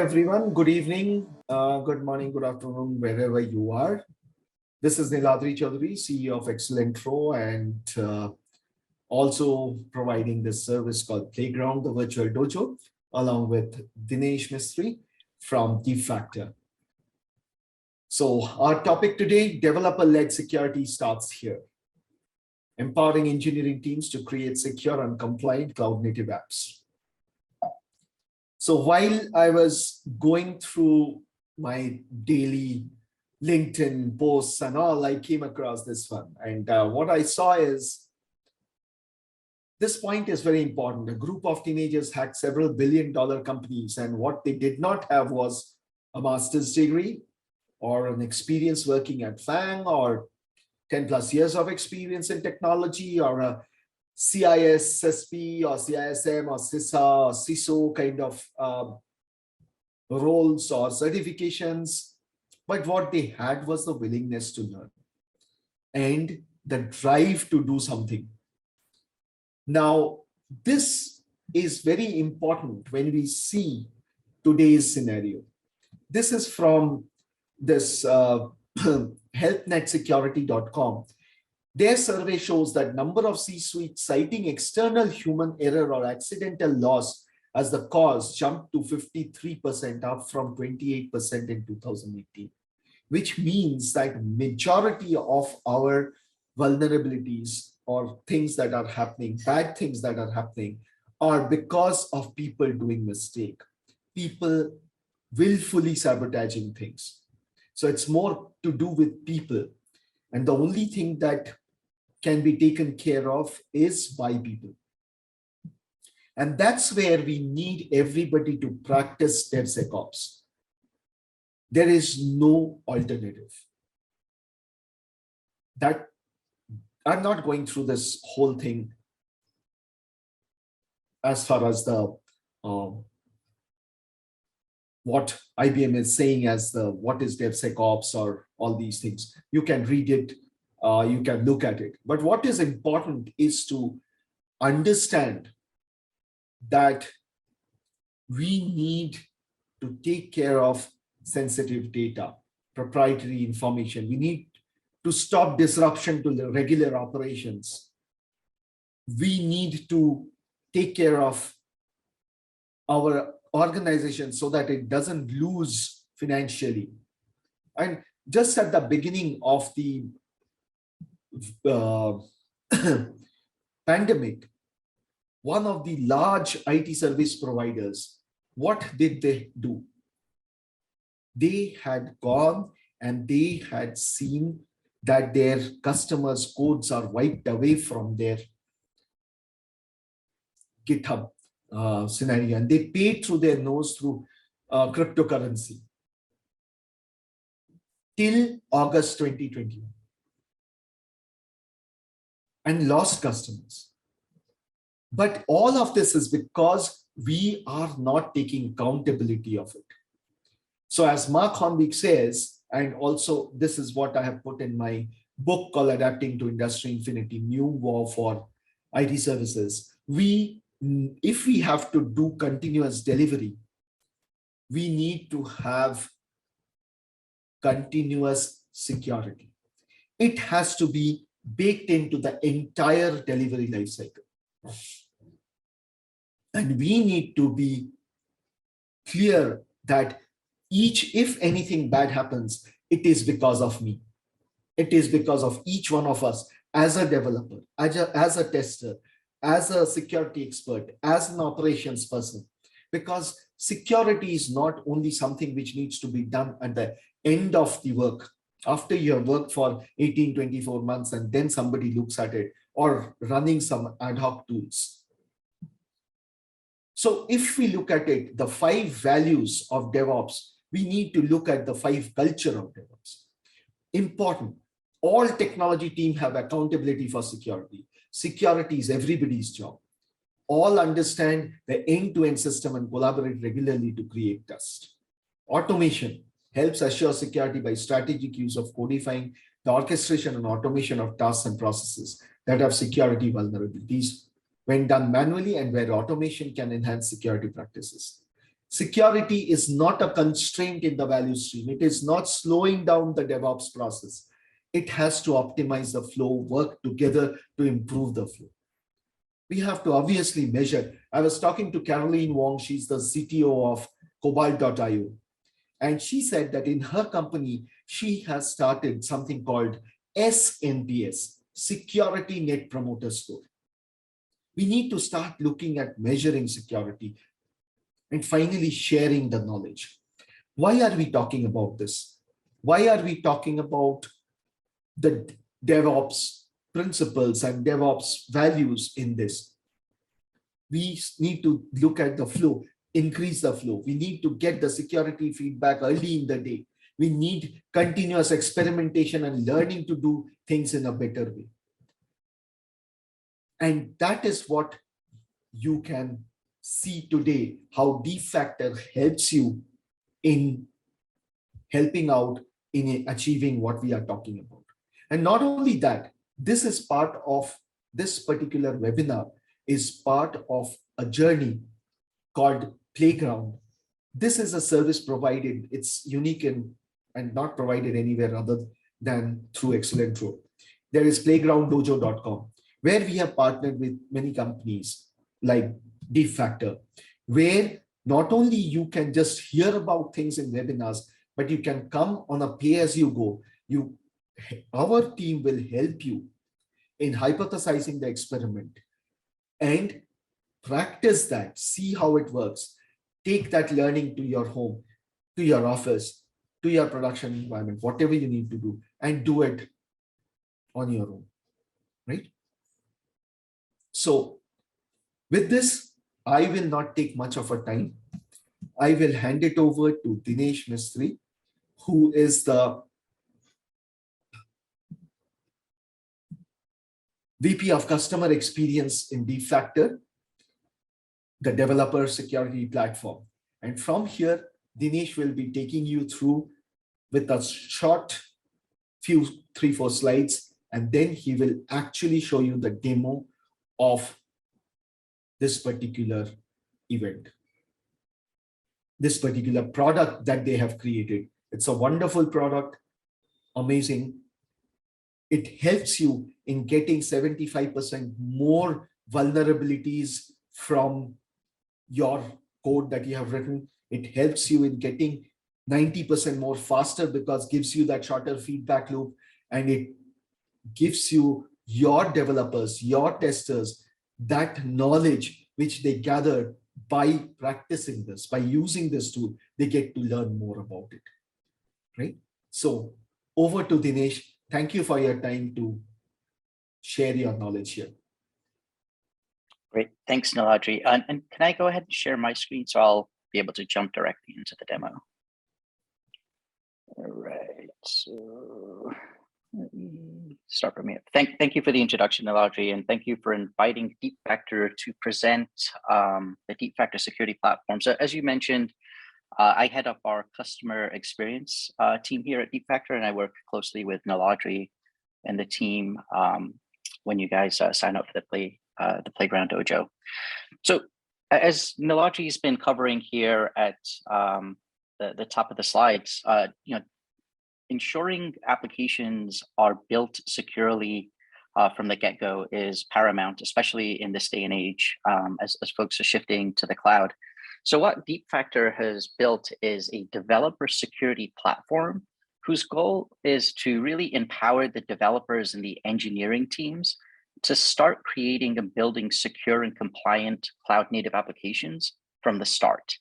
everyone. Good evening, good morning, good afternoon, wherever you are. This is Niladri Chaudhary, CEO of Excellent Row, and also providing this service called Playground, the virtual dojo, along with Dinesh Mistry from DevFactor. So our topic today, developer-led security, starts here. Empowering engineering teams to create secure and compliant cloud-native apps. So while I was going through my daily LinkedIn posts and all, I came across this one. And what I saw is, this point is very important. A group of teenagers had several billion-dollar companies, and what they did not have was a master's degree or an experience working at FANG or 10 plus years of experience in technology or a CISSP or CISM or CISA or CISO kind of roles or certifications. But what they had was the willingness to learn and the drive to do something. Now, this is very important when we see today's scenario. This is from this healthnetsecurity.com. Their survey shows that number of C-suites citing external human error or accidental loss as the cause jumped to 53%, up from 28% in 2018, which means that majority of our vulnerabilities or things that are happening, bad things that are happening, are because of people doing mistake, people willfully sabotaging things. So it's more to do with people. And the only thing that can be taken care of is by people. And that's where we need everybody to practice DevSecOps. There is no alternative. That I'm not going through this whole thing as far as the what IBM is saying as the what is DevSecOps or all these things. You can read it, you can look at it. But what is important is to understand that we need to take care of sensitive data, proprietary information. We need to stop disruption to the regular operations. We need to take care of our organization so that it doesn't lose financially. And just at the beginning of the pandemic, one of the large IT service providers, what did they do? They had gone and they had seen that their customers' codes are wiped away from their GitHub scenario, and they paid through their nose through cryptocurrency till August 2021 and lost customers. But all of this is because we are not taking accountability of it. So as Mark Hornbeck says, and also this is what I have put in my book called Adapting to Industry Infinity, New War for IT Services, if we have to do continuous delivery, we need to have continuous security. It has to be baked into the entire delivery lifecycle. And we need to be clear that if anything bad happens, it is because of me. It is because of each one of us as a developer, as a tester, as a security expert, as an operations person, because security is not only something which needs to be done at the end of the work, after you have worked for 18, 24 months, and then somebody looks at it, or running some ad hoc tools. So if we look at it, the 5 values of DevOps, we need to look at the 5 culture of DevOps. Important. All technology teams have accountability for security. Security is everybody's job. All understand the end-to-end system and collaborate regularly to create trust. Automation helps assure security by strategic use of codifying the orchestration and automation of tasks and processes that have security vulnerabilities when done manually and where automation can enhance security practices. Security is not a constraint in the value stream. It is not slowing down the DevOps process. It has to optimize the flow, work together to improve the flow. We have to obviously measure. I was talking to Caroline Wong, she's the CTO of Cobalt.io. And she said that in her company, she has started something called SNPS, Security Net Promoter Score. We need to start looking at measuring security and finally sharing the knowledge. Why are we talking about this? Why are we talking about the DevOps principles and DevOps values in this? We need to look at the flow, increase the flow. We need to get the security feedback early in the day. We need continuous experimentation and learning to do things in a better way. And that is what you can see today, how DevFactor helps you in helping out in achieving what we are talking about. And not only that, this is part of this particular webinar is part of a journey called Playground. This is a service provided, it's unique and not provided anywhere other than through Excellent Road. There is playgrounddojo.com, where we have partnered with many companies like DevFactor, where not only you can just hear about things in webinars, but you can come on a pay-as-you-go. Our team will help you in hypothesizing the experiment and practice that, see how it works. Take that learning to your home, to your office, to your production environment, whatever you need to do, and do it on your own, right? So with this, I will not take much of a time. I will hand it over to Dinesh Mistry, who is the VP of Customer Experience in DevFactor, the developer security platform. And from here, Dinesh will be taking you through with a short few 3-4 slides, and then he will actually show you the demo of this particular event, this particular product that they have created. It's a wonderful product, amazing. It helps you in getting 75% more vulnerabilities from your code that you have written. It helps you in getting 90% more faster because it gives you that shorter feedback loop, and it gives you your developers, your testers, that knowledge which they gather by practicing this, by using this tool. They get to learn more about it, right? So over to Dinesh. Thank you for your time to share your knowledge here. Great, thanks, Niladri. And can I go ahead and share my screen so I'll be able to jump directly into the demo? All right, so let me start from here. Thank you for the introduction, Niladri, and thank you for inviting DevFactor to present the DevFactor security platform. So as you mentioned, I head up our customer experience team here at DevFactor, and I work closely with Niladri and the team when you guys sign up for the Playground Dojo. So as Niladri's been covering here at the top of the slides, ensuring applications are built securely from the get-go is paramount, especially in this day and age as folks are shifting to the cloud. So what DevFactor has built is a developer security platform whose goal is to really empower the developers and the engineering teams to start creating and building secure and compliant cloud native applications from the start.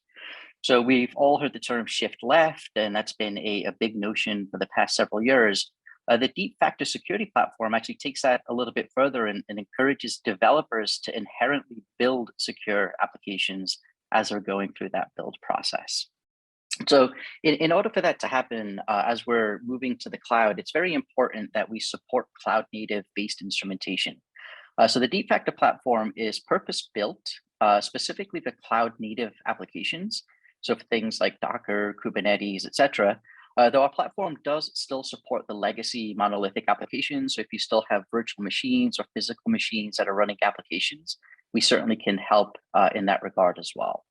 So we've all heard the term shift left, and that's been a big notion for the past several years. The DevFactor security platform actually takes that a little bit further and encourages developers to inherently build secure applications as they're going through that build process. So in order for that to happen, as we're moving to the cloud, it's very important that we support cloud native based instrumentation. So the DevFactor platform is purpose-built specifically for cloud native applications. So for things like Docker, Kubernetes, etc. Though our platform does still support the legacy monolithic applications. So if you still have virtual machines or physical machines that are running applications, we certainly can help in that regard as well.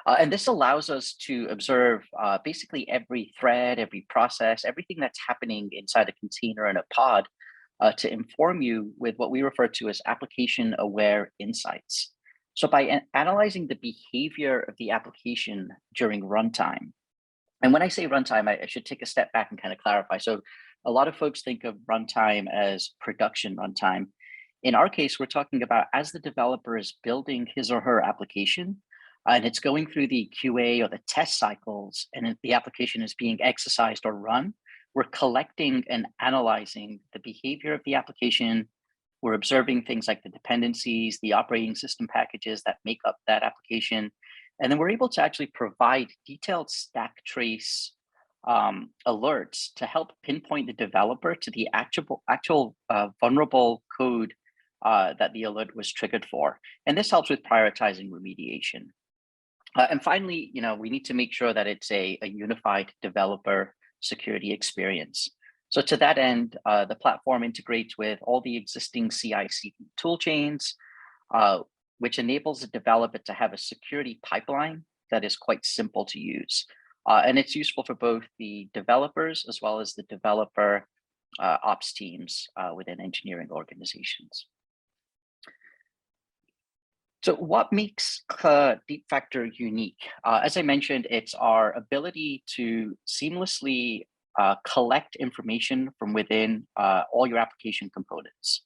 And this allows us to observe basically every thread, every process, everything that's happening inside a container and a pod to inform you with what we refer to as application-aware insights. So by analyzing the behavior of the application during runtime, and when I say runtime, I should take a step back and kind of clarify. So a lot of folks think of runtime as production runtime. In our case, we're talking about as the developer is building his or her application, and it's going through the QA or the test cycles, and the application is being exercised or run, we're collecting and analyzing the behavior of the application. We're observing things like the dependencies, the operating system packages that make up that application. And then we're able to actually provide detailed stack trace alerts to help pinpoint the developer to the actual vulnerable code that the alert was triggered for. And this helps with prioritizing remediation. And finally, we need to make sure that it's a unified developer security experience. So to that end, the platform integrates with all the existing CI/CD toolchains, which enables the developer to have a security pipeline that is quite simple to use. And it's useful for both the developers as well as the developer ops teams within engineering organizations. So what makes DeepFactor unique? As I mentioned, it's our ability to seamlessly collect information from within all your application components.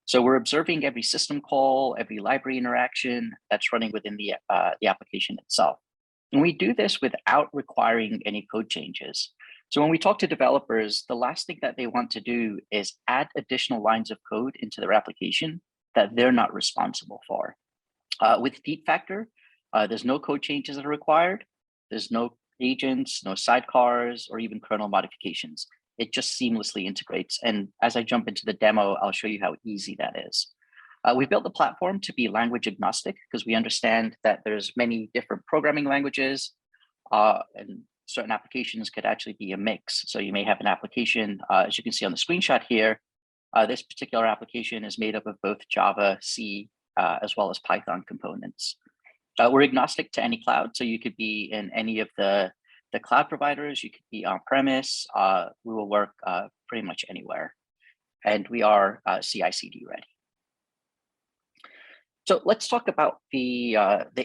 So we're observing every system call, every library interaction that's running within the application itself. And we do this without requiring any code changes. So when we talk to developers, the last thing that they want to do is add additional lines of code into their application that they're not responsible for. With DeepFactor, there's no code changes that are required. There's no agents, no sidecars, or even kernel modifications. It just seamlessly integrates. And as I jump into the demo, I'll show you how easy that is. We built the platform to be language agnostic because we understand that there's many different programming languages, and certain applications could actually be a mix. So you may have an application, as you can see on the screenshot here, this particular application is made up of both Java, C, as well as Python components. We're agnostic to any cloud, so you could be in any of the cloud providers, you could be on-premise, we will work pretty much anywhere. And we are CI/CD ready. So let's talk about the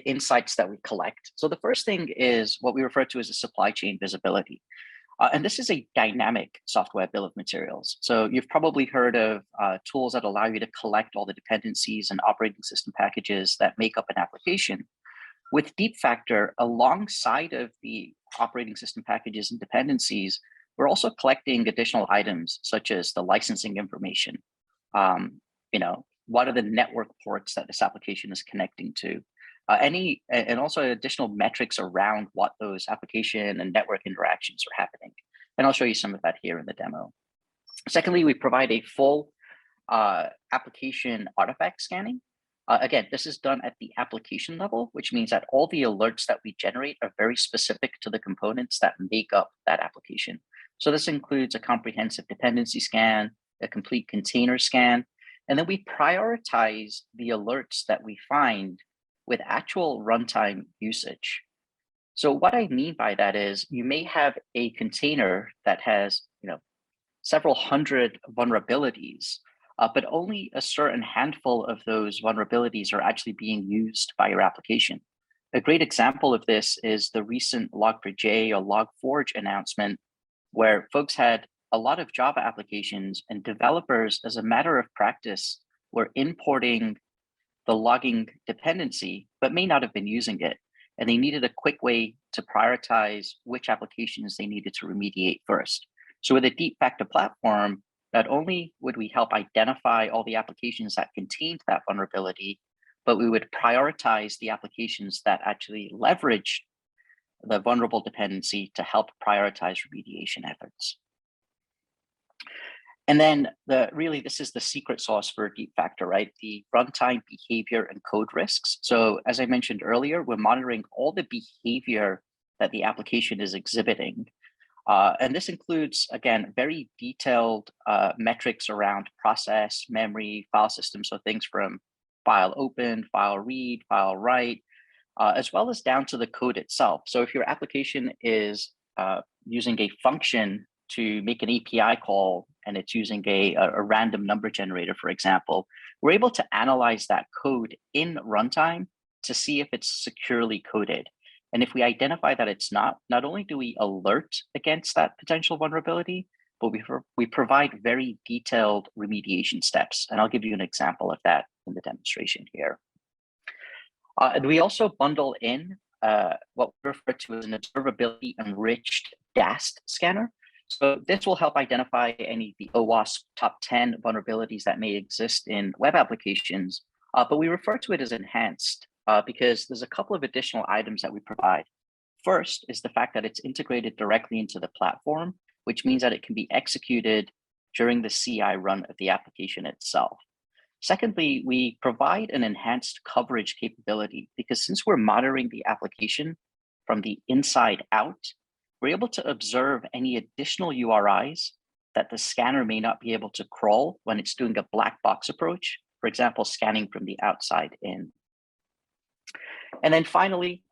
insights that we collect. So the first thing is what we refer to as a supply chain visibility. And this is a dynamic software bill of materials. So you've probably heard of tools that allow you to collect all the dependencies and operating system packages that make up an application. With DeepFactor, alongside of the operating system packages and dependencies, we're also collecting additional items such as the licensing information. What are the network ports that this application is connecting to? And also additional metrics around what those application and network interactions are happening. And I'll show you some of that here in the demo. Secondly, we provide a full application artifact scanning. Again, this is done at the application level, which means that all the alerts that we generate are very specific to the components that make up that application. So this includes a comprehensive dependency scan, a complete container scan, and then we prioritize the alerts that we find with actual runtime usage. So what I mean by that is you may have a container that has several hundred vulnerabilities, but only a certain handful of those vulnerabilities are actually being used by your application. A great example of this is the recent Log4j or Log4j announcement, where folks had a lot of Java applications and developers, as a matter of practice, were importing the logging dependency, but may not have been using it. And they needed a quick way to prioritize which applications they needed to remediate first. So with a DeepFactor platform, not only would we help identify all the applications that contained that vulnerability, but we would prioritize the applications that actually leveraged the vulnerable dependency to help prioritize remediation efforts. And then this is the secret sauce for DeepFactor, right? The runtime behavior and code risks. So as I mentioned earlier, we're monitoring all the behavior that the application is exhibiting. And this includes, again, very detailed metrics around process, memory, file system. So things from file open, file read, file write, as well as down to the code itself. So if your application is using a function to make an API call and it's using a random number generator, for example, we're able to analyze that code in runtime to see if it's securely coded. And if we identify that it's not only do we alert against that potential vulnerability, but we provide very detailed remediation steps. And I'll give you an example of that in the demonstration here. And we also bundle in what we refer to as an observability enriched DAST scanner. So this will help identify any of the OWASP top 10 vulnerabilities that may exist in web applications, but we refer to it as enhanced because there's a couple of additional items that we provide. First is the fact that it's integrated directly into the platform, which means that it can be executed during the CI run of the application itself. Secondly, we provide an enhanced coverage capability because since we're monitoring the application from the inside out, we're able to observe any additional URIs that the scanner may not be able to crawl when it's doing a black box approach, for example, scanning from the outside in. And then finally,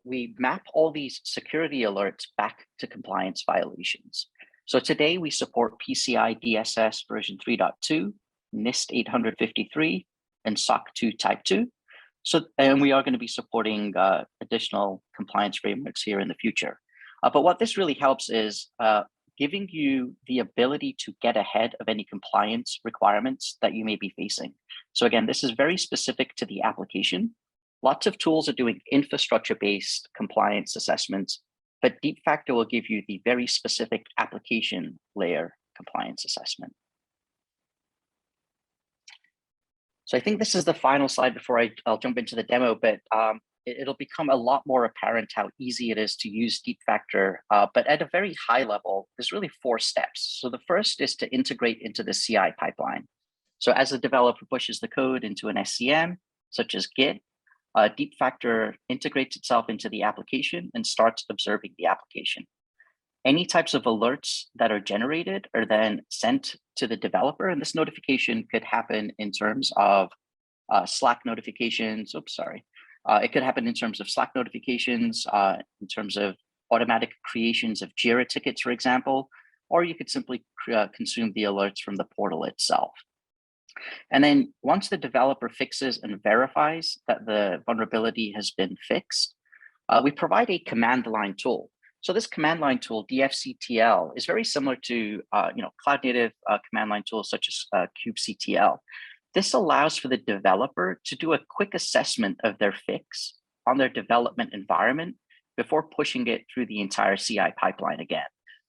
we map all these security alerts back to compliance violations. So today we support PCI DSS version 3.2, NIST 853, and SOC 2 Type 2. So, and we are going to be supporting additional compliance frameworks here in the future. But what this really helps is giving you the ability to get ahead of any compliance requirements that you may be facing. So again, this is very specific to the application. Lots of tools are doing infrastructure-based compliance assessments, but DeepFactor will give you the very specific application layer compliance assessment. So I think this is the final slide before I'll jump into the demo, but it'll become a lot more apparent how easy it is to use DeepFactor. But at a very high level, there's really 4 steps. So the first is to integrate into the CI pipeline. So as the developer pushes the code into an SCM, such as Git, DeepFactor integrates itself into the application and starts observing the application. Any types of alerts that are generated are then sent to the developer, and this notification could happen in terms of Slack notifications. Oops, sorry. It could happen in terms of Slack notifications, in terms of automatic creations of Jira tickets, for example, or you could simply consume the alerts from the portal itself. And then once the developer fixes and verifies that the vulnerability has been fixed, we provide a command line tool. So this command line tool, DFCTL, is very similar to cloud native command line tools such as kubectl. This allows for the developer to do a quick assessment of their fix on their development environment before pushing it through the entire CI pipeline again.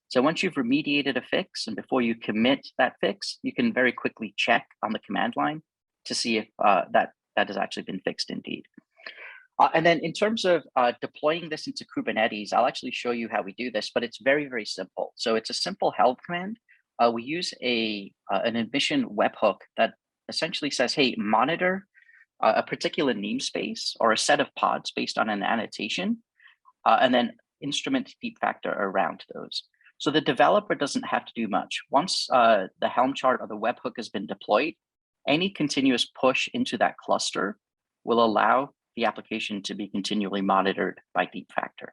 So once you've remediated a fix and before you commit that fix, you can very quickly check on the command line to see if that has actually been fixed indeed. And then in terms of deploying this into Kubernetes, I'll actually show you how we do this, but it's very, very simple. So it's a simple help command. We use an admission webhook that essentially says, hey, monitor a particular namespace or a set of pods based on an annotation, and then instrument DeepFactor around those. So the developer doesn't have to do much. Once the Helm chart or the webhook has been deployed, any continuous push into that cluster will allow the application to be continually monitored by DeepFactor.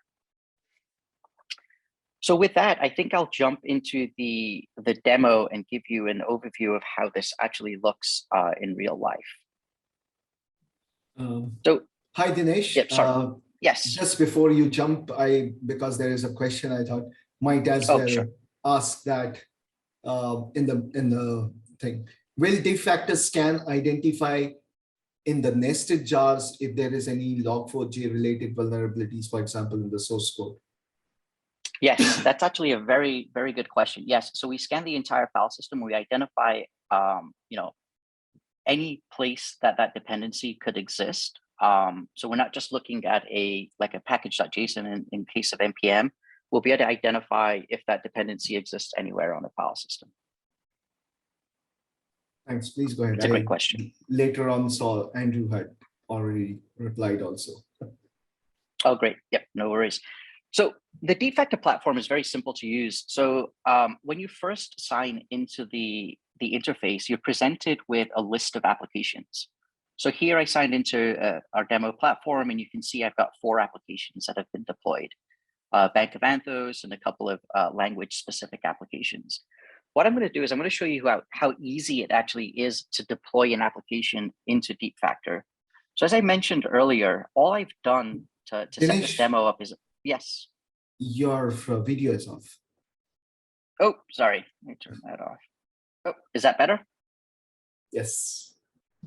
So with that, I think I'll jump into the demo and give you an overview of how this actually looks in real life. Hi, Dinesh. Yep, sorry. Yes. Just before you jump, because there is a question I thought might as well ask that in the thing. Will DeepFactor scan identify in the nested jars if there is any log4j related vulnerabilities, for example, in the source code? Yes, that's actually a very, very good question. Yes, so we scan the entire file system. We identify, any place that dependency could exist. So we're not just looking at a package.json in case of npm. We'll be able to identify if that dependency exists anywhere on the file system. Thanks. Please go ahead. It's a great question. Later on saw Andrew had already replied also. Oh, great. Yep, no worries. So the DeepFactor platform is very simple to use. So when you first sign into the interface, you're presented with a list of applications. So here I signed into our demo platform, and you can see I've got 4 applications that have been deployed. Bank of Anthos and a couple of language-specific applications. What I'm going to do is I'm going to show you how easy it actually is to deploy an application into DeepFactor. So as I mentioned earlier, all I've done to set this demo up is, yes. Your video is off. Oh, sorry. Let me turn that off. Oh, is that better? Yes.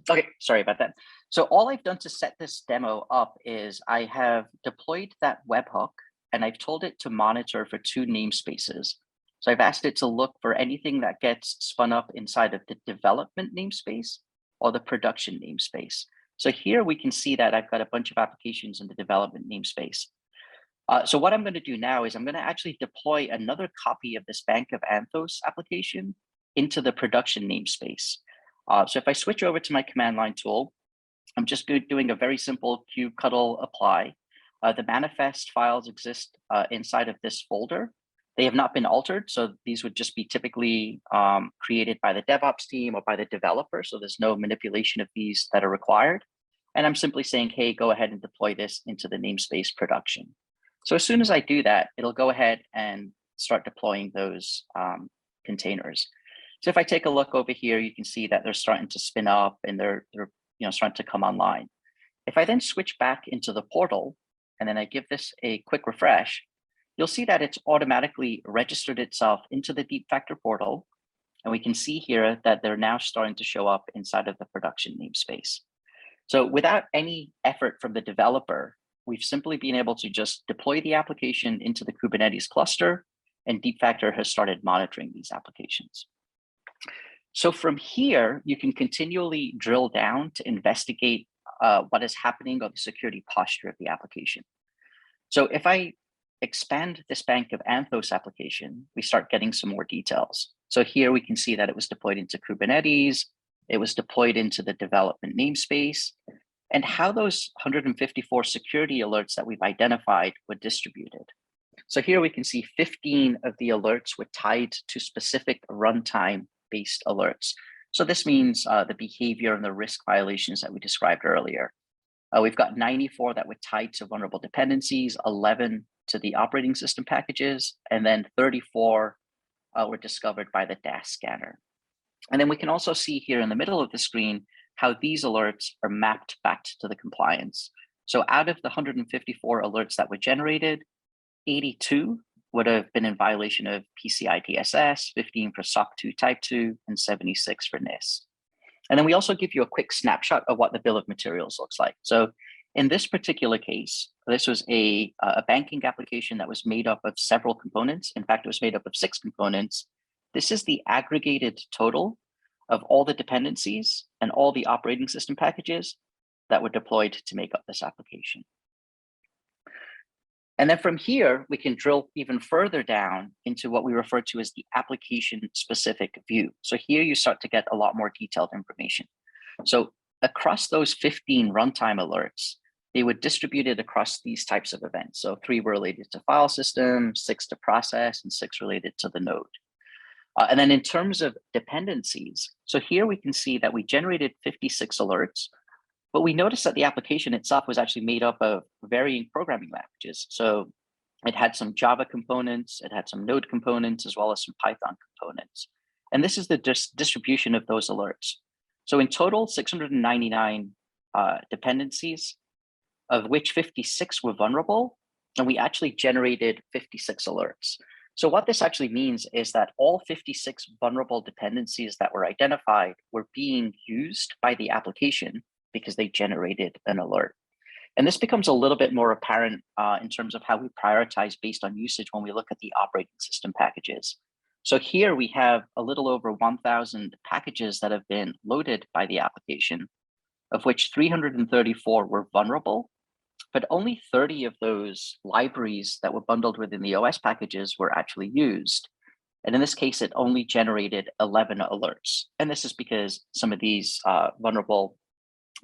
Okay, sorry about that. So all I've done to set this demo up is I have deployed that webhook, and I've told it to monitor for 2 namespaces. So I've asked it to look for anything that gets spun up inside of the development namespace or the production namespace. So here we can see that I've got a bunch of applications in the development namespace. So what I'm going to do now is I'm going to actually deploy another copy of this Bank of Anthos application into the production namespace. So if I switch over to my command line tool, I'm just doing a very simple kubectl apply. The manifest files exist inside of this folder. They have not been altered, so these would just be typically created by the DevOps team or by the developer, so there's no manipulation of these that are required. And I'm simply saying, hey, go ahead and deploy this into the namespace production. So as soon as I do that, it'll go ahead and start deploying those containers. So if I take a look over here, you can see that they're starting to spin up and they're starting to come online. If I then switch back into the portal and then I give this a quick refresh, you'll see that it's automatically registered itself into the DeepFactor portal. And we can see here that they're now starting to show up inside of the production namespace. So without any effort from the developer, we've simply been able to just deploy the application into the Kubernetes cluster, and DeepFactor has started monitoring these applications. So from here, you can continually drill down to investigate what is happening or the security posture of the application. So if I expand this Bank of Anthos application, we start getting some more details. So here we can see that it was deployed into Kubernetes, it was deployed into the development namespace, and how those 154 security alerts that we've identified were distributed. So here we can see 15 of the alerts were tied to specific runtime-based alerts. So this means the behavior and the risk violations that we described earlier. We've got 94 that were tied to vulnerable dependencies, 11 to the operating system packages, and then 34 were discovered by the DAST scanner. And then we can also see here in the middle of the screen how these alerts are mapped back to the compliance. So out of the 154 alerts that were generated, 82 would have been in violation of PCI DSS, 15 for SOC 2 Type 2, and 76 for NIST. And then we also give you a quick snapshot of what the bill of materials looks like. So in this particular case, this was a banking application that was made up of several components. In fact, it was made up of 6 components. This is the aggregated total of all the dependencies and all the operating system packages that were deployed to make up this application. And then from here, we can drill even further down into what we refer to as the application-specific view. So here you start to get a lot more detailed information. So across those 15 runtime alerts, they were distributed across these types of events. So 3 were related to file system, 6 to process, and 6 related to the node. And then in terms of dependencies, so here we can see that we generated 56 alerts, but we noticed that the application itself was actually made up of varying programming languages. So it had some Java components, it had some Node components, as well as some Python components. And this is the distribution of those alerts. So in total, 699 dependencies, of which 56 were vulnerable, and we actually generated 56 alerts. So what this actually means is that all 56 vulnerable dependencies that were identified were being used by the application because they generated an alert. And this becomes a little bit more apparent in terms of how we prioritize based on usage when we look at the operating system packages. So here we have a little over 1,000 packages that have been loaded by the application, of which 334 were vulnerable, but only 30 of those libraries that were bundled within the OS packages were actually used. And in this case, it only generated 11 alerts. And this is because some of these vulnerable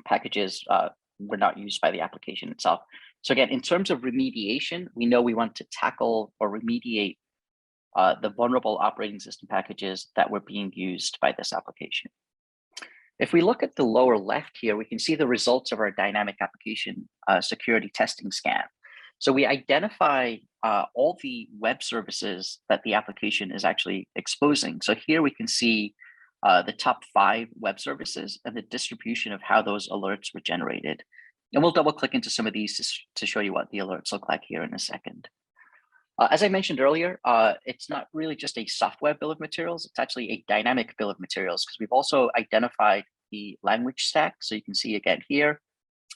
packages were not used by the application itself. So again, in terms of remediation, we know we want to tackle or remediate the vulnerable operating system packages that were being used by this application. If we look at the lower left here, we can see the results of our dynamic application security testing scan. So we identify all the web services that the application is actually exposing. So here we can see the top 5 web services and the distribution of how those alerts were generated. And we'll double click into some of these to show you what the alerts look like here in a second. As I mentioned earlier, it's not really just a software bill of materials, it's actually a dynamic bill of materials, because we've also identified the language stack. So you can see again here,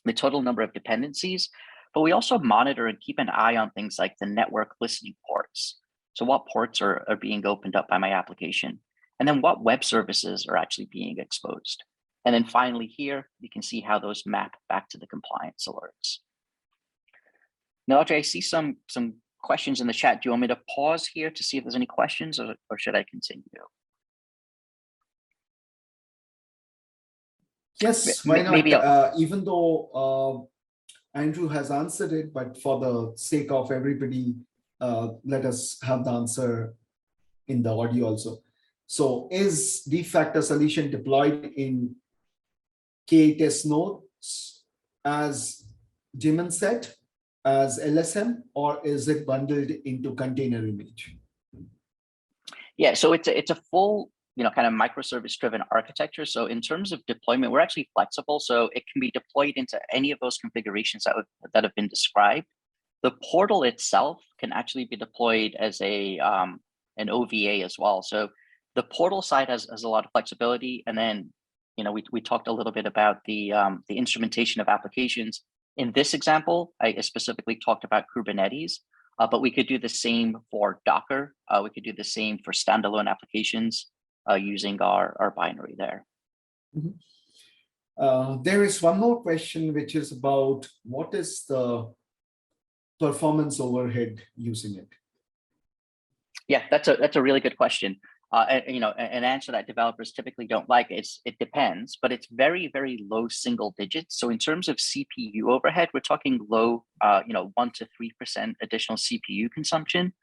the total number of dependencies, but we also monitor and keep an eye on things like the network listening ports. So what ports are being opened up by my application? And then what web services are actually being exposed? And then finally here, you can see how those map back to the compliance alerts. Now, Audrey, I see some questions in the chat. Do you want me to pause here to see if there's any questions, or should I continue? Yes, why not? Maybe even though Andrew has answered it, but for the sake of everybody, let us have the answer in the audio also. So is DevFactor solution deployed in K8s nodes, as Jimin said, as LSM, or is it bundled into container image? Yeah, so it's a full, kind of microservice-driven architecture. So in terms of deployment, we're actually flexible. So it can be deployed into any of those configurations that have been described. The portal itself can actually be deployed as an OVA as well. So the portal side has a lot of flexibility. And then, we talked a little bit about the instrumentation of applications. In this example, I specifically talked about Kubernetes, but we could do the same for Docker. We could do the same for standalone applications using our binary there. Mm-hmm. There is one more question, which is about what is the performance overhead using it? Yeah, that's a really good question. An answer that developers typically don't like is it depends, but it's very, very low single digits. So in terms of CPU overhead, we're talking low, 1 to 3% additional CPU consumption.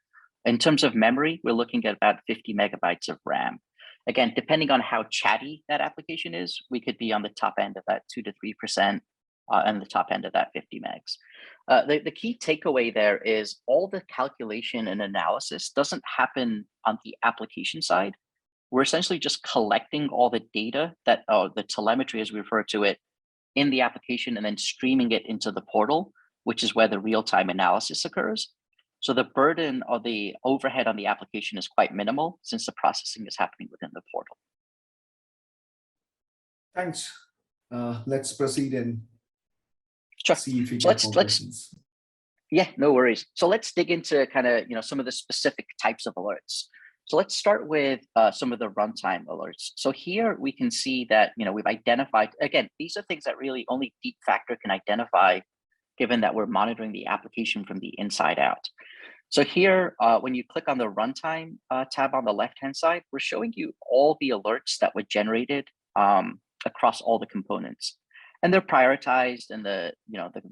In terms of memory, we're looking at about 50 megabytes of RAM. Again, depending on how chatty that application is, we could be on the top end of that 2 to 3% and the top end of that 50 megs. The key takeaway there is all the calculation and analysis doesn't happen on the application side. We're essentially just collecting all the data that, the telemetry as we refer to it, in the application and then streaming it into the portal, which is where the real-time analysis occurs. So the burden or the overhead on the application is quite minimal since the processing is happening within the portal. Thanks. Let's proceed and see if we get more questions. Yeah, no worries. So let's dig into kind of some of the specific types of alerts. So let's start with some of the runtime alerts. So here we can see that we've identified, again, these are things that really only DevFactor can identify, given that we're monitoring the application from the inside out. So here, when you click on the runtime tab on the left-hand side, we're showing you all the alerts that were generated across all the components. And they're prioritized, and the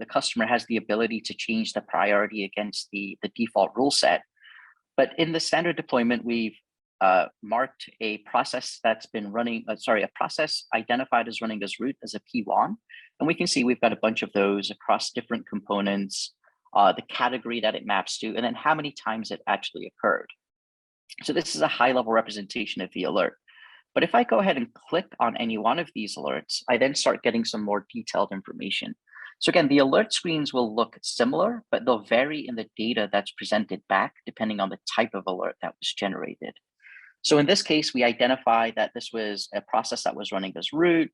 customer has the ability to change the priority against the default rule set. But in the standard deployment, we've marked a process that's been running, a process identified as running as root as a P1. And we can see we've got a bunch of those across different components, the category that it maps to, and then how many times it actually occurred. So this is a high-level representation of the alert. But if I go ahead and click on any one of these alerts, I then start getting some more detailed information. So again, the alert screens will look similar, but they'll vary in the data that's presented back depending on the type of alert that was generated. So in this case, we identify that this was a process that was running as root.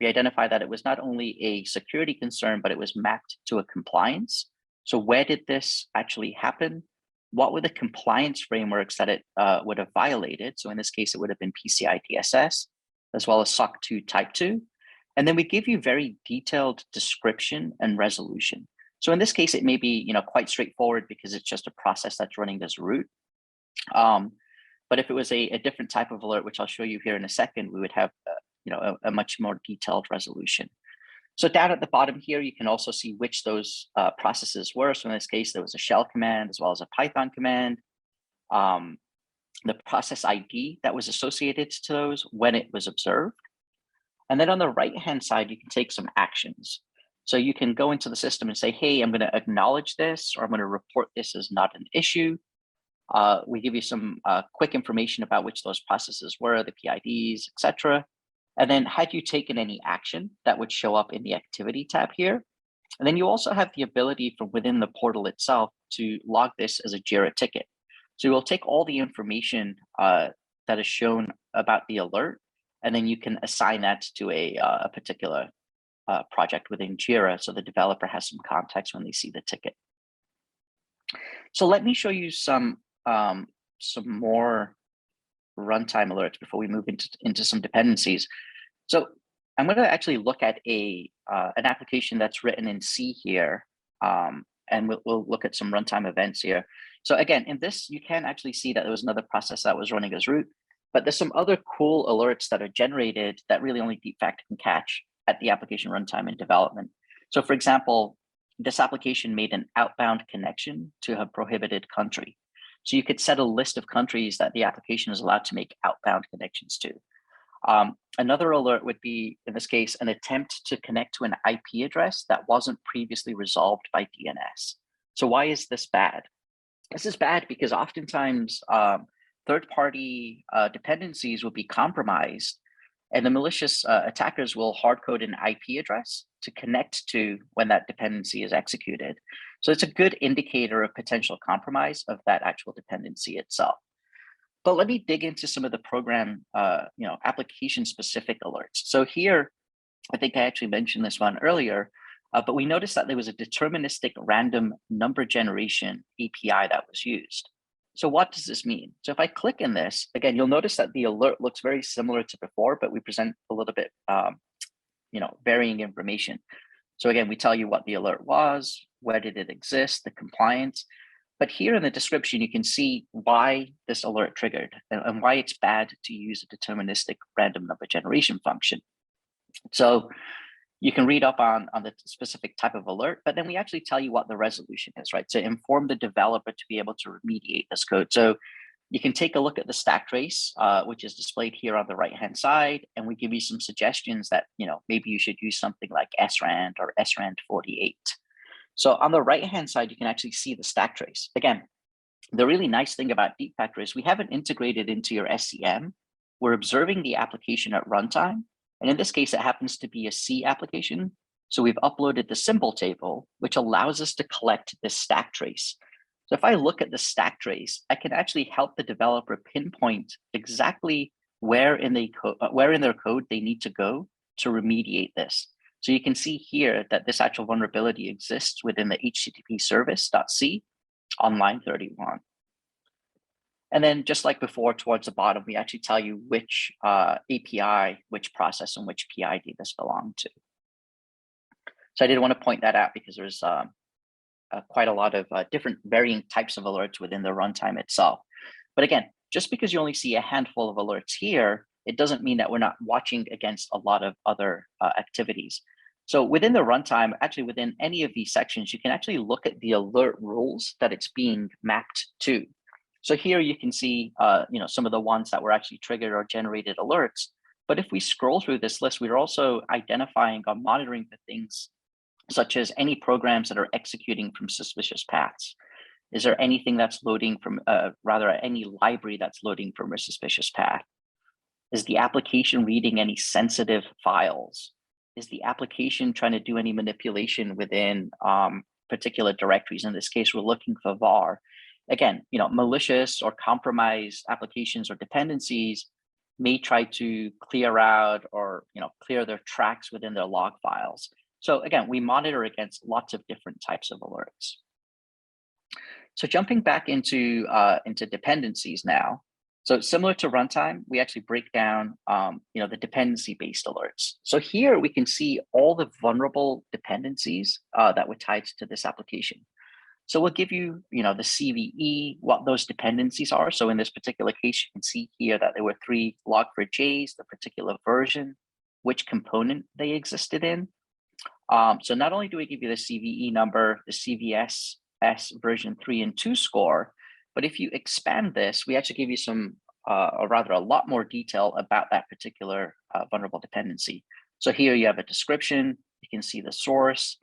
We identify that it was not only a security concern, but it was mapped to a compliance. So where did this actually happen? What were the compliance frameworks that it would have violated? So in this case, it would have been PCI DSS, as well as SOC 2 Type 2. And then we give you very detailed description and resolution. So in this case, it may be quite straightforward because it's just a process that's running as root. But if it was a different type of alert, which I'll show you here in a second, we would have a much more detailed resolution. So down at the bottom here, you can also see which those processes were. So in this case, there was a shell command as well as a Python command, the process ID that was associated to those when it was observed. And then on the right-hand side, you can take some actions. So you can go into the system and say, hey, I'm going to acknowledge this, or I'm going to report this as not an issue. We give you some quick information about which those processes were, the PIDs, etc. And then had you taken any action, that would show up in the activity tab here. And then you also have the ability from within the portal itself to log this as a JIRA ticket. So we'll take all the information that is shown about the alert, and then you can assign that to a particular project within JIRA, so the developer has some context when they see the ticket. So let me show you some more runtime alerts before we move into some dependencies. So I'm going to actually look at an application that's written in C here, and we'll look at some runtime events here. So again, in this, you can actually see that there was another process that was running as root, but there's some other cool alerts that are generated that really only DeepFactor can catch at the application runtime in development. So for example, this application made an outbound connection to a prohibited country. So you could set a list of countries that the application is allowed to make outbound connections to. Another alert would be, in this case, an attempt to connect to an IP address that wasn't previously resolved by DNS. So why is this bad? This is bad because oftentimes third-party dependencies will be compromised, and the malicious attackers will hard-code an IP address to connect to when that dependency is executed. So it's a good indicator of potential compromise of that actual dependency itself. But let me dig into some of the program, application-specific alerts. So here, I think I actually mentioned this one earlier, but we noticed that there was a deterministic random number generation API that was used. So what does this mean? So if I click in this, again, you'll notice that the alert looks very similar to before, but we present a little bit, varying information. So again, we tell you what the alert was, where did it exist, the compliance. But here in the description, you can see why this alert triggered and why it's bad to use a deterministic random number generation function. So you can read up on the specific type of alert, but then we actually tell you what the resolution is, right? To inform the developer to be able to remediate this code. So you can take a look at the stack trace, which is displayed here on the right-hand side, and we give you some suggestions that, maybe you should use something like SRAND or SRAND 48. So on the right-hand side, you can actually see the stack trace. Again, the really nice thing about DeepFactor is we haven't integrated into your SCM. We're observing the application at runtime. And in this case, it happens to be a C application. So we've uploaded the symbol table, which allows us to collect this stack trace. So if I look at the stack trace, I can actually help the developer pinpoint exactly where in their code they need to go to remediate this. So you can see here that this actual vulnerability exists within the HTTP service.c on line 31. And then just like before, towards the bottom, we actually tell you which API, which process, and which PID this belonged to. So I did want to point that out because there's quite a lot of different varying types of alerts within the runtime itself. But again, just because you only see a handful of alerts here, it doesn't mean that we're not watching against a lot of other activities. So within the runtime, actually within any of these sections, you can actually look at the alert rules that it's being mapped to. So here you can see, some of the ones that were actually triggered or generated alerts. But if we scroll through this list, we're also identifying or monitoring the things such as any programs that are executing from suspicious paths. Is there anything that's loading from, any library that's loading from a suspicious path? Is the application reading any sensitive files? Is the application trying to do any manipulation within particular directories? In this case, we're looking for var. Again, malicious or compromised applications or dependencies may try to clear out or clear their tracks within their log files. So again, we monitor against lots of different types of alerts. So jumping back into dependencies now. So similar to runtime, we actually break down the dependency-based alerts. So here we can see all the vulnerable dependencies that were tied to this application. So we'll give you, the CVE, what those dependencies are. So in this particular case, you can see here that there were 3 log4js, the particular version, which component they existed in. So not only do we give you the CVE number, the CVS version 3 and 2 score, but if you expand this, we actually give you some, or rather a lot more detail about that particular vulnerable dependency. So here you have a description, you can see the source,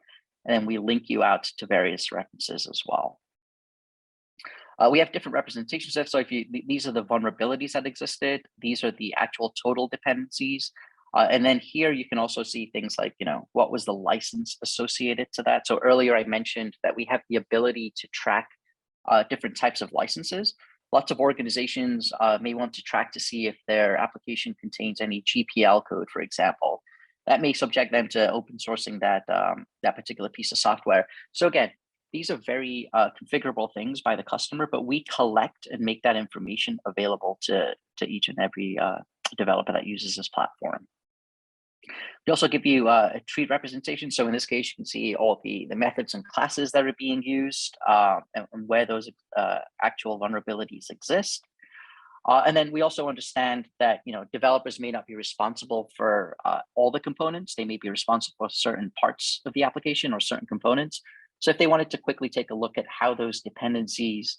and then we link you out to various references as well. We have different representations of, so if you, these are the vulnerabilities that existed, these are the actual total dependencies. And then here you can also see things like, what was the license associated to that? So earlier I mentioned that we have the ability to track different types of licenses. Lots of organizations may want to track to see if their application contains any GPL code, for example. That may subject them to open sourcing that, that particular piece of software. So again, these are very configurable things by the customer, but we collect and make that information available to each and every developer that uses this platform. We also give you a tree representation. So in this case, you can see all the methods and classes that are being used and where those actual vulnerabilities exist. And then we also understand that developers may not be responsible for all the components. They may be responsible for certain parts of the application or certain components. So if they wanted to quickly take a look at how those dependencies,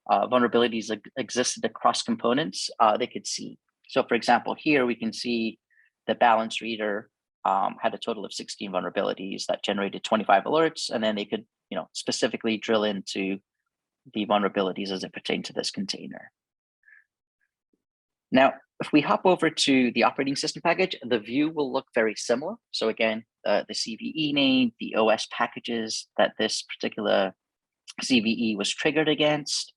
vulnerabilities existed across components, they could see. So for example, here we can see the balance reader had a total of 16 vulnerabilities that generated 25 alerts, and then they could specifically drill into the vulnerabilities as it pertained to this container. Now, if we hop over to the operating system package, the view will look very similar. So again, the CVE name, the OS packages that this particular CVE was triggered against,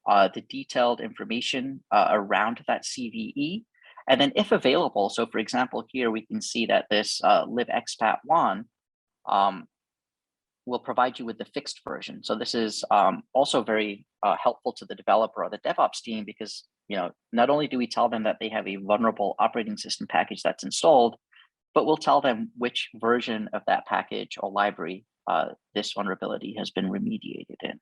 the detailed information around that CVE, and then if available, so for example, here we can see that this libexpat1 will provide you with the fixed version. So this is also very helpful to the developer or the DevOps team, because not only do we tell them that they have a vulnerable operating system package that's installed, but we'll tell them which version of that package or library this vulnerability has been remediated in.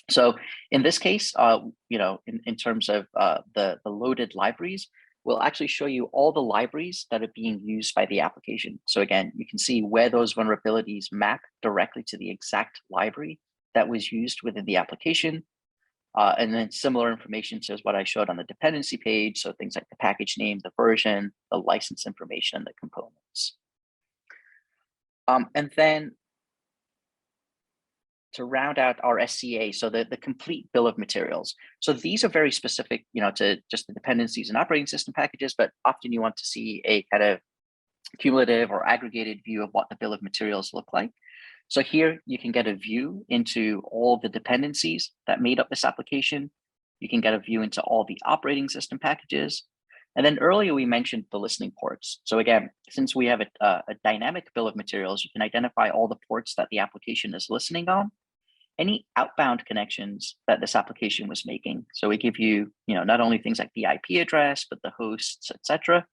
So in this case, in terms of the loaded libraries, we'll actually show you all the libraries that are being used by the application. So again, you can see where those vulnerabilities map directly to the exact library that was used within the application. And then similar information to what I showed on the dependency page. So things like the package name, the version, the license information, and the components. And then to round out our SCA, so the complete bill of materials. So these are very specific, to just the dependencies and operating system packages, but often you want to see a kind of cumulative or aggregated view of what the bill of materials look like. So here you can get a view into all the dependencies that made up this application. You can get a view into all the operating system packages. And then earlier we mentioned the listening ports. So again, since we have a dynamic bill of materials, you can identify all the ports that the application is listening on, any outbound connections that this application was making. So we give you, not only things like the IP address, but the hosts, etc.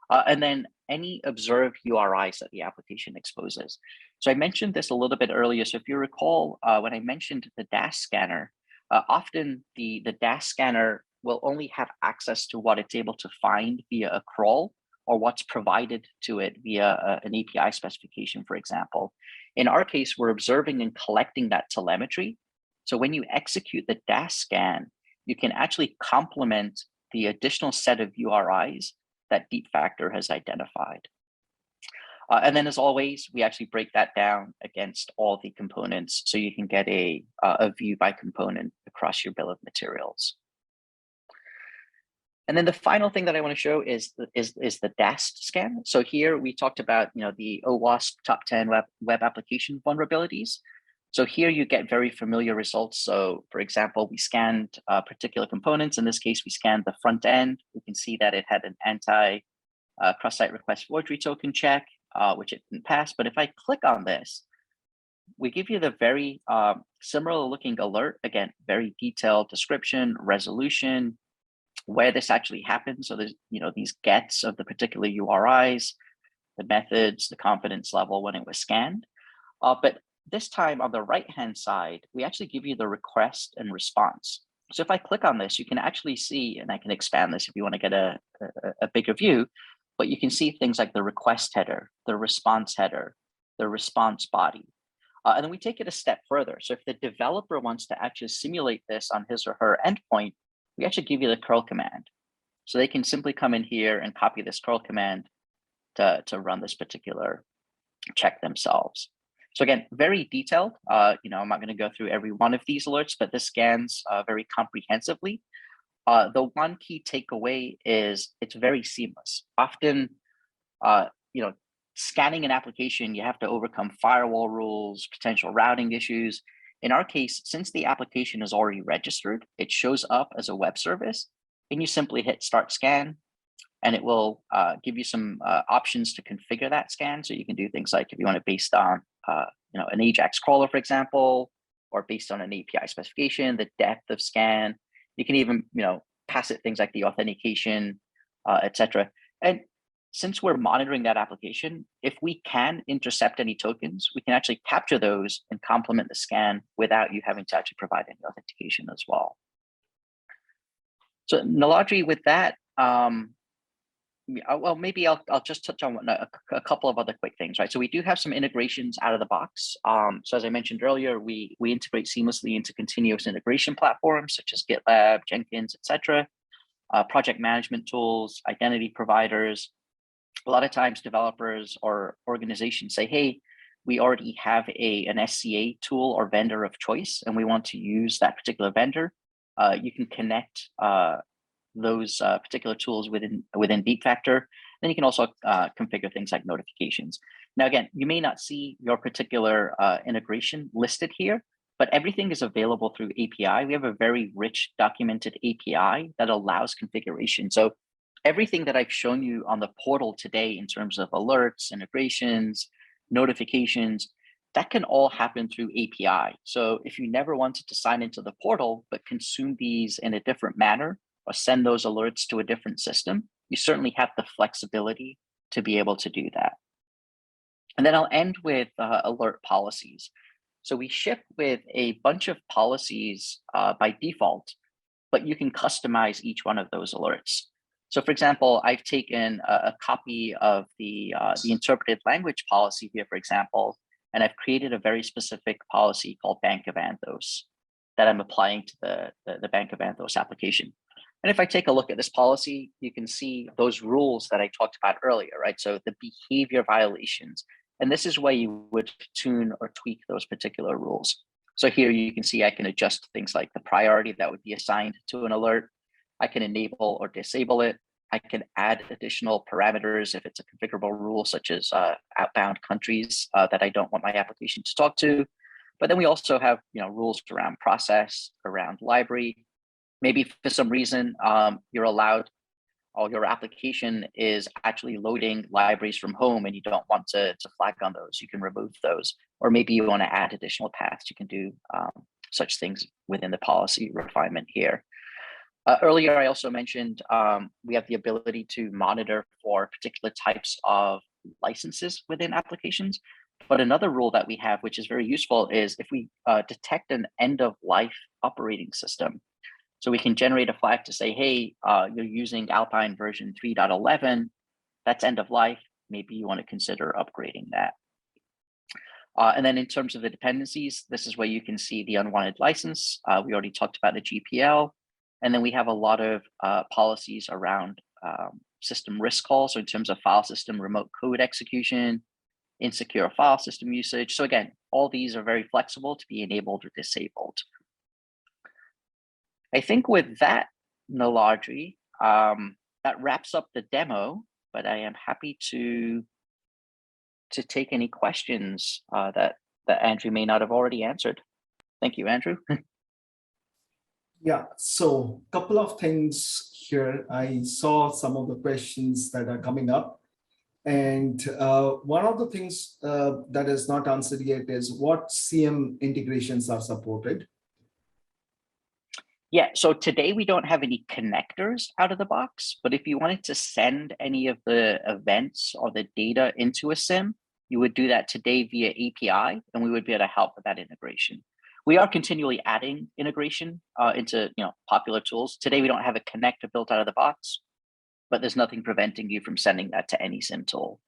And then any observed URIs that the application exposes. So I mentioned this a little bit earlier. So if you recall, when I mentioned the DAST scanner, often the DAST scanner will only have access to what it's able to find via a crawl or what's provided to it via an API specification, for example. In our case, we're observing and collecting that telemetry. So when you execute the DAST scan, you can actually complement the additional set of URIs that DeepFactor has identified. And then as always, we actually break that down against all the components so you can get a view by component across your bill of materials. And then the final thing that I want to show is the DAST scan. So here we talked about the OWASP top 10 web application vulnerabilities. So here you get very familiar results. So for example, we scanned particular components. In this case, we scanned the front end. We can see that it had an anti cross-site request forgery token check, which it didn't pass. But if I click on this, we give you the very similar looking alert. Again, very detailed description, resolution, where this actually happened. So there's these gets of the particular URIs, the methods, the confidence level when it was scanned. But this time on the right-hand side, we actually give you the request and response. So if I click on this, you can actually see, and I can expand this if you want to get a bigger view, but you can see things like the request header, the response header, the response body. And then we take it a step further. So if the developer wants to actually simulate this on his or her endpoint, we actually give you the curl command. So they can simply come in here and copy this curl command to run this particular check themselves. So again, very detailed. I'm not going to go through every one of these alerts, but this scans very comprehensively. The one key takeaway is it's very seamless. Often, scanning an application, you have to overcome firewall rules, potential routing issues. In our case, since the application is already registered, it shows up as a web service, and you simply hit start scan, and it will give you some options to configure that scan. So you can do things like if you want it based on an AJAX crawler, for example, or based on an API specification, the depth of scan. You can even pass it things like the authentication, etc. And since we're monitoring that application, if we can intercept any tokens, we can actually capture those and complement the scan without you having to actually provide any authentication as well. So Niladri, with that, well, maybe I'll just touch on a couple of other quick things, right? So we do have some integrations out of the box. So as I mentioned earlier, we integrate seamlessly into continuous integration platforms such as GitLab, Jenkins, etc. Project management tools, identity providers. A lot of times developers or organizations say, hey, we already have an SCA tool or vendor of choice, and we want to use that particular vendor. You can connect those particular tools within DeepFactor. Then you can also configure things like notifications. Now, again, you may not see your particular integration listed here, but everything is available through API. We have a very rich documented API that allows configuration. So everything that I've shown you on the portal today in terms of alerts, integrations, notifications, that can all happen through API. So if you never wanted to sign into the portal, but consume these in a different manner or send those alerts to a different system, you certainly have the flexibility to be able to do that. And then I'll end with alert policies. So we ship with a bunch of policies by default, but you can customize each one of those alerts. So for example, I've taken a copy of the interpreted language policy here, for example, and I've created a very specific policy called Bank of Anthos that I'm applying to the Bank of Anthos application. And if I take a look at this policy, you can see those rules that I talked about earlier, right? So the behavior violations, and this is where you would tune or tweak those particular rules. So here you can see I can adjust things like the priority that would be assigned to an alert. I can enable or disable it. I can add additional parameters if it's a configurable rule, such as outbound countries that I don't want my application to talk to. But then we also have rules around process, around library. Maybe for some reason you're allowed, or your application is actually loading libraries from home and you don't want to flag on those, you can remove those. Or maybe you want to add additional paths, you can do such things within the policy refinement here. Earlier, I also mentioned we have the ability to monitor for particular types of licenses within applications. But another rule that we have, which is very useful, is if we detect an end-of-life operating system. So we can generate a flag to say, hey, you're using Alpine version 3.11, that's end of life. Maybe you want to consider upgrading that. And then in terms of the dependencies, this is where you can see the unwanted license. We already talked about the GPL. And then we have a lot of policies around system risk calls. So in terms of file system remote code execution, insecure file system usage. So again, all these are very flexible to be enabled or disabled. I think with that, Niladri, that wraps up the demo, but I am happy to take any questions that Andrew may not have already answered. Thank you, Andrew. Yeah, so a couple of things here. I saw some of the questions that are coming up. And one of the things that is not answered yet is what CM integrations are supported. Yeah, so today we don't have any connectors out of the box, but if you wanted to send any of the events or the data into a SIM, you would do that today via API, and we would be able to help with that integration. We are continually adding integration into popular tools. Today we don't have a connector built out of the box, but there's nothing preventing you from sending that to any SIM tool.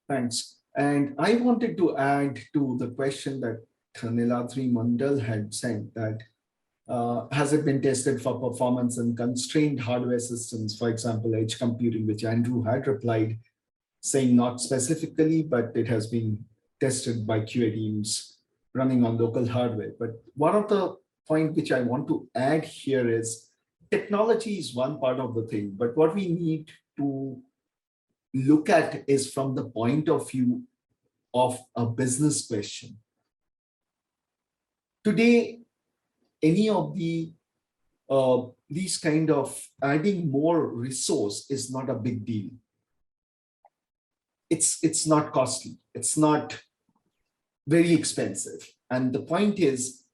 Thanks. And I wanted to add to the question that Niladri Mandal had sent, that Has it been tested for performance in constrained hardware systems, for example, edge computing, which Andrew had replied, saying not specifically, but it has been tested by QA teams running on local hardware. But one of the points which I want to add here is technology is one part of the thing, but what we need to look at is from the point of view of a business question. Today, any of these kind of adding more resource is not a big deal. It's not costly. It's not very expensive. And the point is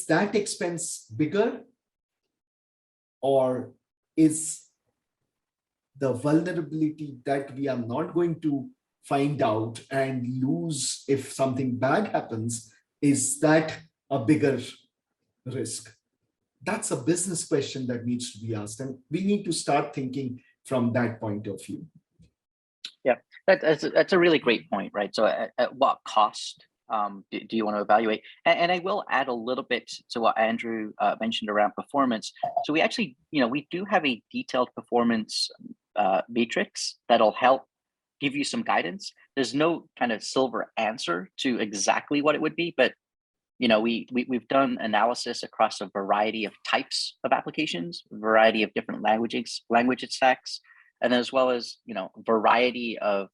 that expense bigger, or is the vulnerability that we are not going to find out and lose if something bad happens, is that a bigger risk? That's a business question that needs to be asked, and we need to start thinking from that point of view. Yeah, that's a really great point, right? So at what cost do you want to evaluate? And I will add a little bit to what Andrew mentioned around performance. So we actually, we do have a detailed performance matrix that'll help give you some guidance. There's no kind of silver answer to exactly what it would be, but we've done analysis across a variety of types of applications, a variety of different language stacks, and as well as variety of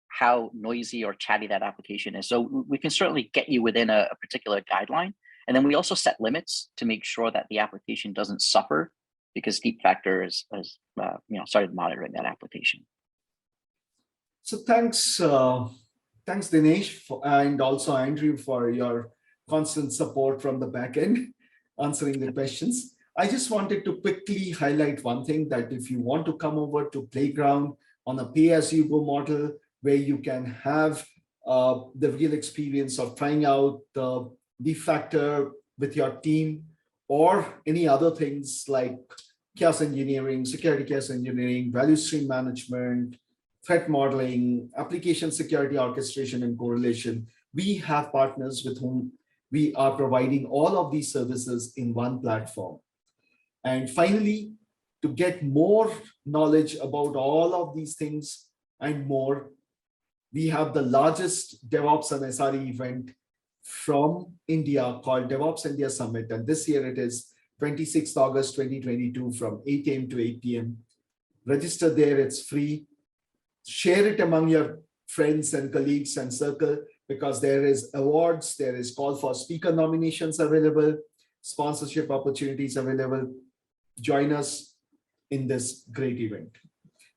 how noisy or chatty that application is. So we can certainly get you within a particular guideline, and then we also set limits to make sure that the application doesn't suffer because DeepFactor has started monitoring that application. So thanks Dinesh, and also Andrew for your constant support from the back end, answering the questions. I just wanted to quickly highlight one thing, that if you want to come over to Playground on a pay-as-you-go model, where you can have the real experience of trying out the DevFactor with your team, or any other things like chaos engineering, security chaos engineering, value stream management, threat modeling, application security orchestration and correlation, we have partners with whom we are providing all of these services in one platform. And finally, to get more knowledge about all of these things and more, we have the largest DevOps and SRE event from India called DevOps India Summit. And this year it is 26th August 2022 from 8 a.m. to 8 p.m. Register there, it's free. Share it among your friends and colleagues and circle, because there is awards, there is call for speaker nominations available, sponsorship opportunities available. Join us in this great event.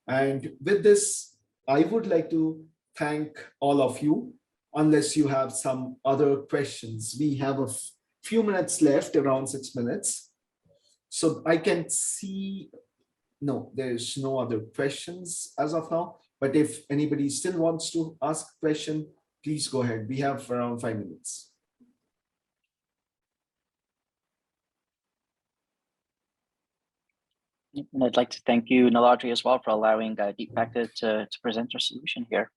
And with this, I would like to thank all of you, unless you have some other questions. We have a few minutes left, around 6 minutes. So I can see, no, there's no other questions as of now. But if anybody still wants to ask a question, please go ahead. We have around 5 minutes. And I'd like to thank you, Niladri, as well, for allowing DeepFactor to present your solution here.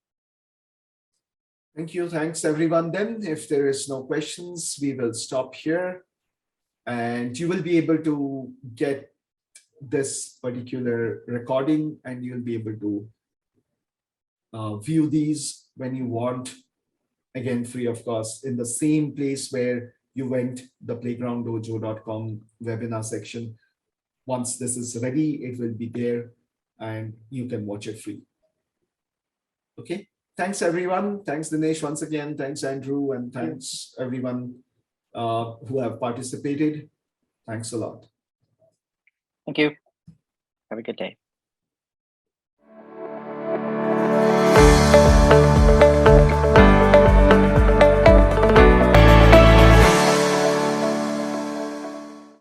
Thank you. Thanks, everyone. Then, if there is no questions, we will stop here. And you will be able to get this particular recording, and you'll be able to view these when you want, again, free of cost, in the same place where you went, the playgrounddojo.com webinar section. Once this is ready, it will be there and you can watch it free. Okay, thanks everyone. Thanks Dinesh once again. Thanks Andrew, and thanks everyone who have participated. Thanks a lot. Thank you. Have a good day.